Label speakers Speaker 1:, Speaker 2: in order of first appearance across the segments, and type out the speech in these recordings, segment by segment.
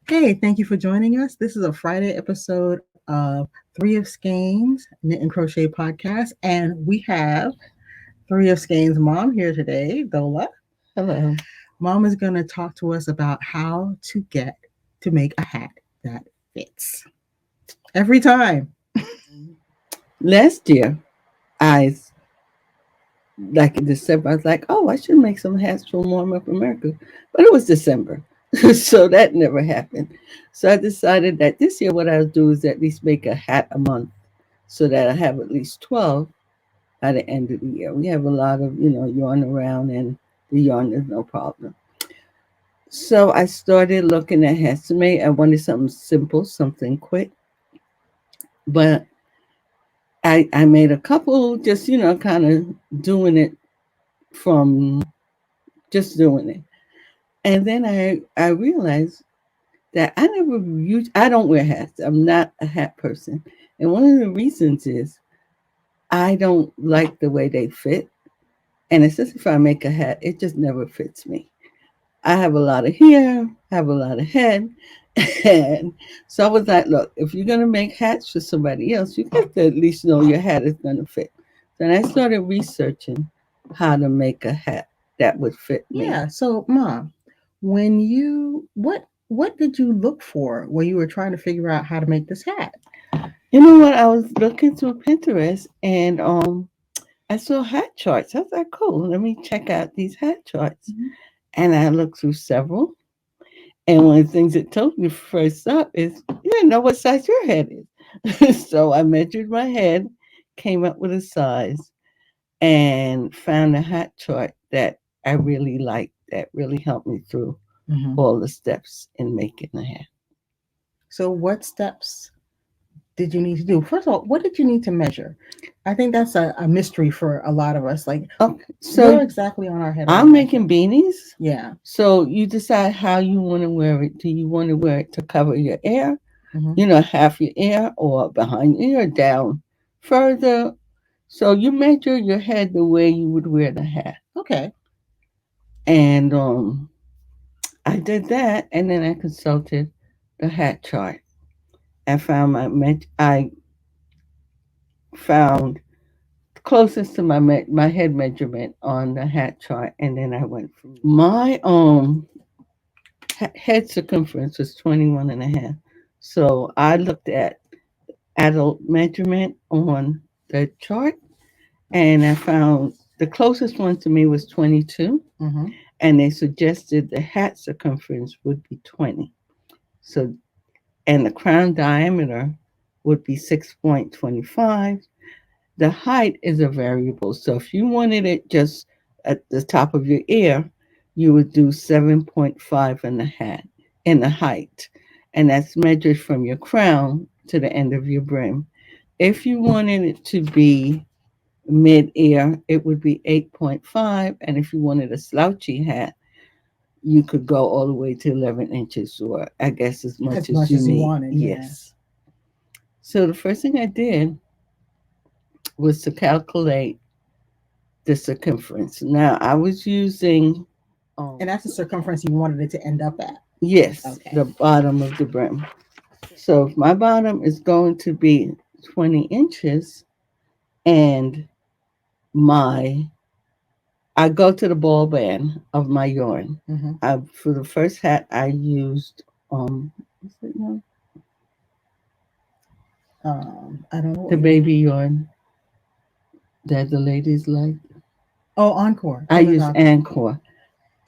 Speaker 1: Hey, thank you for joining us. This is a Friday episode of Three of Skeins Knit and Crochet podcast, and we have Three of Skeins mom here today, Dola.
Speaker 2: Hello.
Speaker 1: Mom is going to talk to us about how to get to make a hat that fits every time.
Speaker 2: Last year, I, like in December, I was like, oh, I should make some hats for Warm Up America. But it was December. So that never happened. So I decided that this year, what I'll do is at least make a hat a month so that I have at least 12 by the end of the year. We have a lot of, yarn around and the yarn is no problem. So I started looking at hats to make. I wanted something simple, something quick. But I made a couple just, kind of doing it from just doing it. And then I realized that I don't wear hats. I'm not a hat person. And one of the reasons is I don't like the way they fit. And it's just if I make a hat, it just never fits me. I have a lot of hair, have a lot of head. And so I was like, look, if you're going to make hats for somebody else, you have to at least know your hat is going to fit. Then I started researching how to make a hat that would fit me.
Speaker 1: Yeah. So, Mom, what did you look for when you were trying to figure out how to make this hat?
Speaker 2: You know what? I was looking through Pinterest and I saw hat charts. I was like, cool, let me check out these hat charts.
Speaker 1: Mhm.
Speaker 2: And I looked through several. And one of the things it told me first up is you didn't know what size your head is. So I measured my head, came up with a size, and found a hat chart that I really liked that really helped me through
Speaker 1: Mhm.
Speaker 2: all the steps in making a hat.
Speaker 1: So, what steps did you need to do? First of all, what did you need to measure? I think that's a mystery for a lot of us. Like,
Speaker 2: Okay,
Speaker 1: where
Speaker 2: so
Speaker 1: exactly on our head are we
Speaker 2: I'm making
Speaker 1: measuring?
Speaker 2: beanies.
Speaker 1: Yeah.
Speaker 2: So you decide how you want to wear it. Do you want to wear it to cover your ear,
Speaker 1: Hmm.
Speaker 2: half your ear, or behind your ear, down further? So you measure your head the way you would wear the hat.
Speaker 1: Okay.
Speaker 2: And I did that, and then I consulted the hat chart. I found closest to my head measurement on the hat chart, and then I went from my head circumference was 21 and a half. So I looked at adult measurement on the chart, and I found the closest one to me was 22,
Speaker 1: Hmm.
Speaker 2: and they suggested the hat circumference would be 20. So, and the crown diameter would be 6.25. The height is a variable. So if you wanted it just at the top of your ear, you would do 7.5 in the hat in the height. And that's measured from your crown to the end of your brim. If you wanted it to be mid ear, it would be 8.5. And if you wanted a slouchy hat, you could go all the way to 11 inches, or I guess as much
Speaker 1: As
Speaker 2: as
Speaker 1: much
Speaker 2: you
Speaker 1: as you
Speaker 2: need.
Speaker 1: wanted, yeah.
Speaker 2: Yes. So the first thing I did was to calculate the circumference. Now I was using,
Speaker 1: And
Speaker 2: um,
Speaker 1: that's the circumference you wanted it to end up at.
Speaker 2: yes,
Speaker 1: Okay.
Speaker 2: the bottom of the brim. So if my bottom is going to be 20 inches and my, I go to the ball band of my yarn.
Speaker 1: Hmm.
Speaker 2: For the first hat, I used, what's it now?
Speaker 1: I don't know
Speaker 2: The
Speaker 1: what you're.
Speaker 2: baby yarn that the ladies like.
Speaker 1: Oh, Encore.
Speaker 2: I
Speaker 1: Mother's
Speaker 2: use
Speaker 1: Encore.
Speaker 2: Anchor.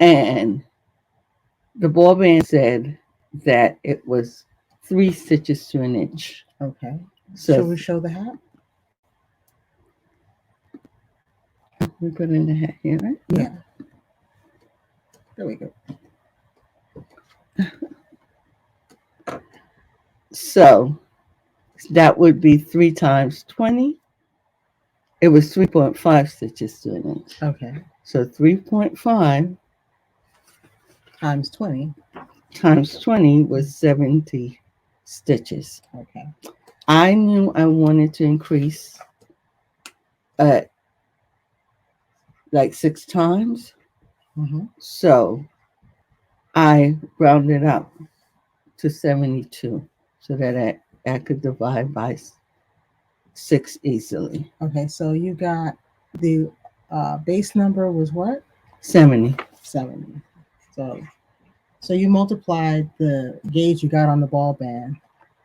Speaker 2: And the ball band said that it was 3 stitches to an inch.
Speaker 1: Okay.
Speaker 2: So
Speaker 1: Shall we show the hat?
Speaker 2: we put in the hat here, right? No.
Speaker 1: Yeah. There we go.
Speaker 2: So that would be 3 times 20. It was 3.5 stitches to an inch.
Speaker 1: Okay.
Speaker 2: So 3.5
Speaker 1: Times 20.
Speaker 2: times 20 was 70 stitches.
Speaker 1: Okay.
Speaker 2: I knew I wanted to increase at like 6 times.
Speaker 1: Hmm.
Speaker 2: So I rounded up to 72 so that I could divide by 6 easily.
Speaker 1: Okay, so you got the base number was what?
Speaker 2: 70.
Speaker 1: 70. So so you multiplied the gauge you got on the ball band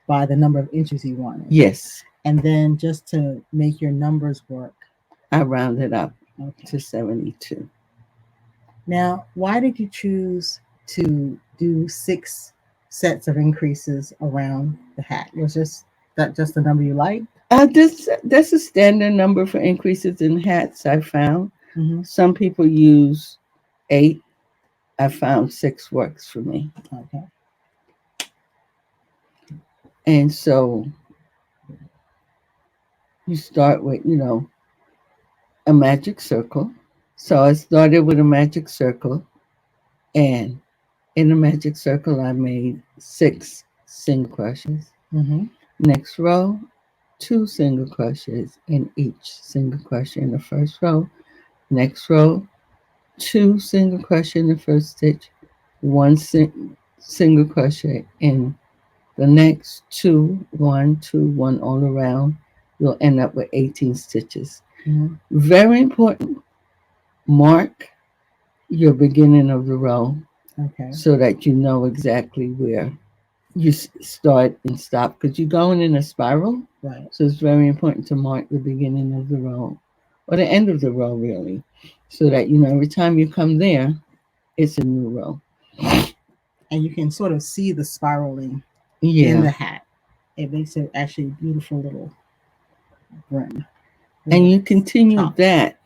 Speaker 1: by the number of inches you wanted.
Speaker 2: Yes,
Speaker 1: And then just to make your numbers work.
Speaker 2: I rounded up
Speaker 1: Okay.
Speaker 2: to 72.
Speaker 1: Now, why did you choose to do 6 sets of increases around the hat? Was just that just the number you liked?
Speaker 2: That's a standard number for increases in hats I found.
Speaker 1: Mm-hmm.
Speaker 2: Some people use 8. I found 6 works for me.
Speaker 1: Okay.
Speaker 2: And so you start with, a magic circle. So I started with a magic circle, and in the magic circle, I made 6 single crochets.
Speaker 1: Mm-hmm.
Speaker 2: Next row, 2 single crochets in each single crochet in the first row. Next row, 2 single crochet in the first stitch, 1 single crochet in the next 2, 1, 2, 1 all around. You'll end up with 18 stitches.
Speaker 1: Mm-hmm.
Speaker 2: Very important, mark your beginning of the row
Speaker 1: Okay.
Speaker 2: so that you know exactly where you start and stop because you're going in a spiral.
Speaker 1: Right.
Speaker 2: So it's very important to mark the beginning of the row or the end of the row, really, so that every time you come there, it's a new row.
Speaker 1: And you can sort of see the spiraling in
Speaker 2: Yeah.
Speaker 1: the hat. It makes it actually a beautiful little brim.
Speaker 2: And you continue
Speaker 1: Top.
Speaker 2: that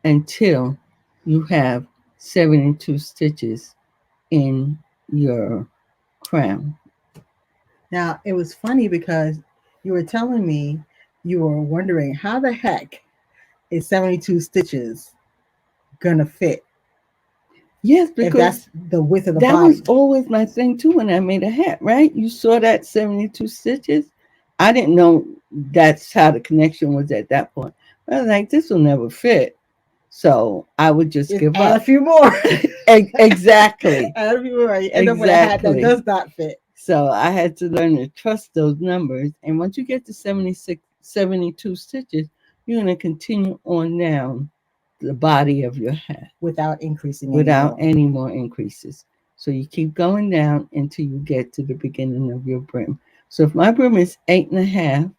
Speaker 2: until you have 72 stitches in your crown.
Speaker 1: Now, it was funny because you were telling me you were wondering how the heck is 72 stitches gonna fit
Speaker 2: Yes,
Speaker 1: if that's
Speaker 2: because
Speaker 1: the width of the
Speaker 2: that
Speaker 1: body.
Speaker 2: was always my thing too when I made a hat, right? You saw that 72 stitches. I didn't know that's how the connection was at that point. I was like, this will never fit. So I would just
Speaker 1: Just
Speaker 2: give
Speaker 1: add a
Speaker 2: up.
Speaker 1: few more.
Speaker 2: Exactly.
Speaker 1: Add a few more. You end up with a hat that
Speaker 2: Exactly.
Speaker 1: does not fit.
Speaker 2: So I had to learn to trust those numbers. And once you get to 76, 72 stitches, you're going to continue on down the body of your hat
Speaker 1: Without increasing
Speaker 2: without
Speaker 1: anymore.
Speaker 2: any more increases. So you keep going down until you get to the beginning of your brim. So if my brim is 8.5,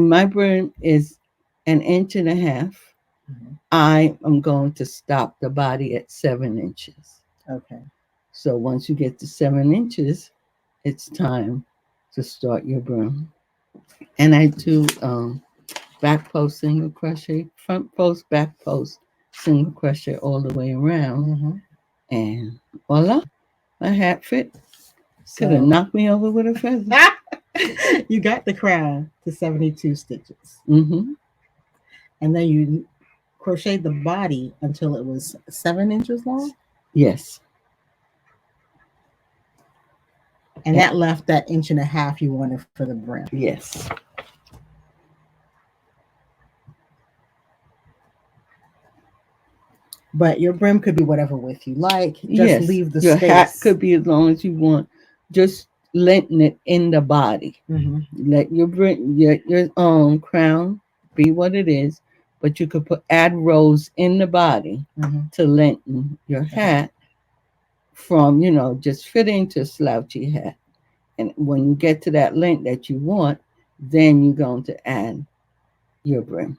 Speaker 2: my brim is an inch and a half,
Speaker 1: Mm-hmm.
Speaker 2: I am going to stop the body at 7 inches.
Speaker 1: Okay.
Speaker 2: So once you get to 7 inches, it's time to start your brim. And I do back post single crochet, front post, back post single crochet all the way around.
Speaker 1: Mm-hmm.
Speaker 2: And voila, my hat fit. Could have
Speaker 1: So
Speaker 2: knocked me over with a feather.
Speaker 1: you got the crown to 72 stitches.
Speaker 2: Mm-hmm.
Speaker 1: And then you crocheted the body until it was 7 inches long.
Speaker 2: Yes.
Speaker 1: And that left that inch and a half you wanted for the brim.
Speaker 2: Yes.
Speaker 1: But your brim could be whatever width you like. Just
Speaker 2: Yes.
Speaker 1: leave the
Speaker 2: Your hat
Speaker 1: space.
Speaker 2: could be as long as you want. Just letting it in the body.
Speaker 1: Mm-hmm.
Speaker 2: Let your brim, your crown be what it is, but you could add rows in the body
Speaker 1: Mm-hmm.
Speaker 2: to lengthen your hat from just fitting to a slouchy hat. And when you get to that length that you want, then you're going to add your brim.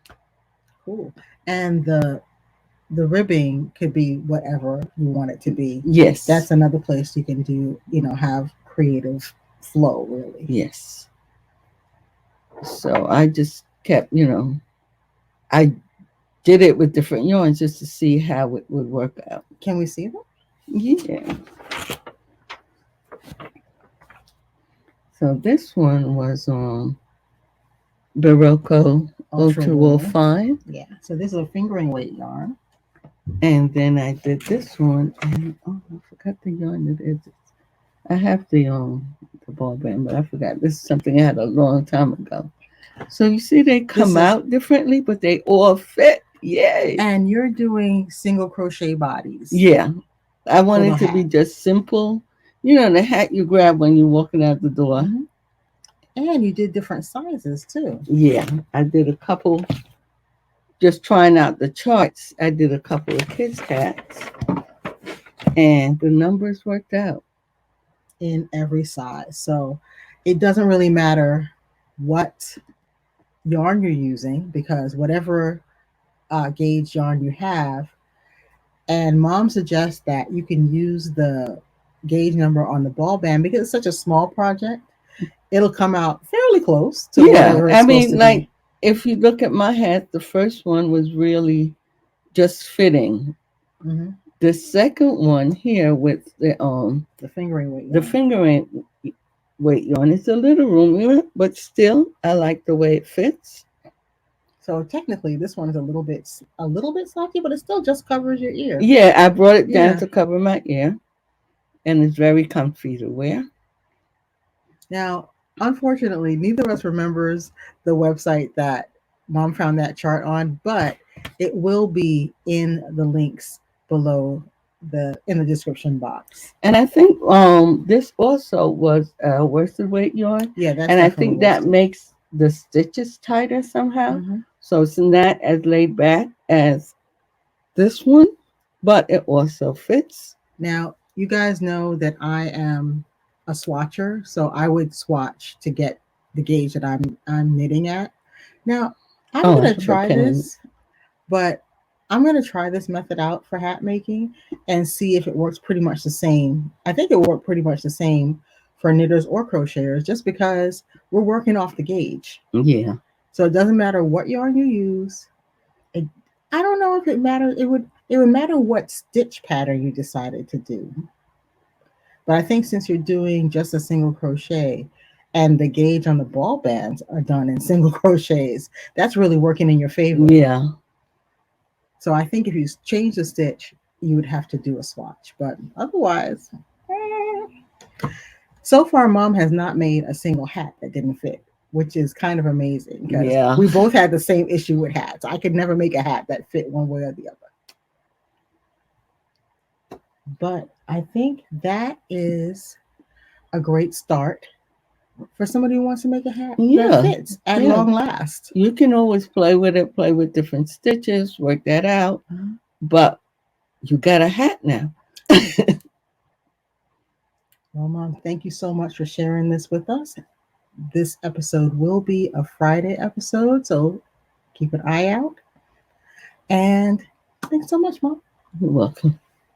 Speaker 1: Cool. And the ribbing could be whatever you want it to be.
Speaker 2: Yes.
Speaker 1: That's another place you can do, have creative flow, really.
Speaker 2: Yes. So I just kept, I did it with different yarns just to see how it would work out.
Speaker 1: Can we see them?
Speaker 2: Yeah. So this one was Barocco Ultra Wool 5.
Speaker 1: Yeah. So this is a fingering weight yarn.
Speaker 2: And then I did this one, and I forgot the yarn that is. I have the ball band, but I forgot. This is something I had a long time ago. So you see, they come out differently, but they all fit. Yay!
Speaker 1: And you're doing single crochet bodies.
Speaker 2: Yeah, I wanted to be just simple, the hat you grab when you're walking out the door.
Speaker 1: Hmm. And you did different sizes too.
Speaker 2: Yeah, I did a couple, just trying out the charts. I did a couple of kids' hats, and the numbers worked out.
Speaker 1: In every size. So it doesn't really matter what yarn you're using because whatever gauge yarn you have, and mom suggests that you can use the gauge number on the ball band because it's such a small project. It'll come out fairly close to
Speaker 2: Yeah,
Speaker 1: whatever it's
Speaker 2: I
Speaker 1: supposed
Speaker 2: mean,
Speaker 1: to
Speaker 2: like
Speaker 1: be.
Speaker 2: if you look at my hat, the first one was really just fitting.
Speaker 1: Hmm.
Speaker 2: The second one here with
Speaker 1: The fingering weight
Speaker 2: the
Speaker 1: yarn.
Speaker 2: fingering weight yarn, it's a little roomier, but still I like the way it fits.
Speaker 1: So technically, this one is a little bit slouchy, but it still just covers your ear.
Speaker 2: Yeah, I brought it down
Speaker 1: Yeah.
Speaker 2: to cover my ear, and it's very comfy to wear.
Speaker 1: Now, unfortunately, neither of us remembers the website that mom found that chart on, but it will be in the links below the in the description box.
Speaker 2: And I think this also was worsted weight yarn,
Speaker 1: Yeah, that's
Speaker 2: and I
Speaker 1: definitely
Speaker 2: think that
Speaker 1: worsted.
Speaker 2: makes the stitches tighter somehow.
Speaker 1: Hmm.
Speaker 2: So it's not as laid back as this one, but it also fits.
Speaker 1: Now, you guys know that I am a swatcher, so I would swatch to get the gauge that I'm knitting at. Now, I'm
Speaker 2: Oh, I
Speaker 1: gonna
Speaker 2: have a
Speaker 1: try
Speaker 2: pen.
Speaker 1: this, but I'm gonna try this method out for hat making and see if it works pretty much the same. I think it will work pretty much the same for knitters or crocheters, just because we're working off the gauge.
Speaker 2: Yeah,
Speaker 1: So it doesn't matter what yarn you use. It, I don't know if it matters. It would matter what stitch pattern you decided to do. But I think since you're doing just a single crochet and the gauge on the ball bands are done in single crochets, that's really working in your favor.
Speaker 2: yeah,
Speaker 1: So I think if you change the stitch, you would have to do a swatch. But otherwise, so far, mom has not made a single hat that didn't fit, which is kind of amazing because
Speaker 2: yeah.
Speaker 1: we both had the same issue with hats. I could never make a hat that fit one way or the other. But I think that is a great start for somebody who wants to make a hat that
Speaker 2: Yeah,
Speaker 1: fits at
Speaker 2: yeah.
Speaker 1: long last.
Speaker 2: You can always play with it, play with different stitches, work that out.
Speaker 1: Mhm.
Speaker 2: But you got a hat now.
Speaker 1: Well, mom, thank you so much for sharing this with us. This episode will be a Friday episode, so keep an eye out. And thanks so much, mom.
Speaker 2: You're welcome.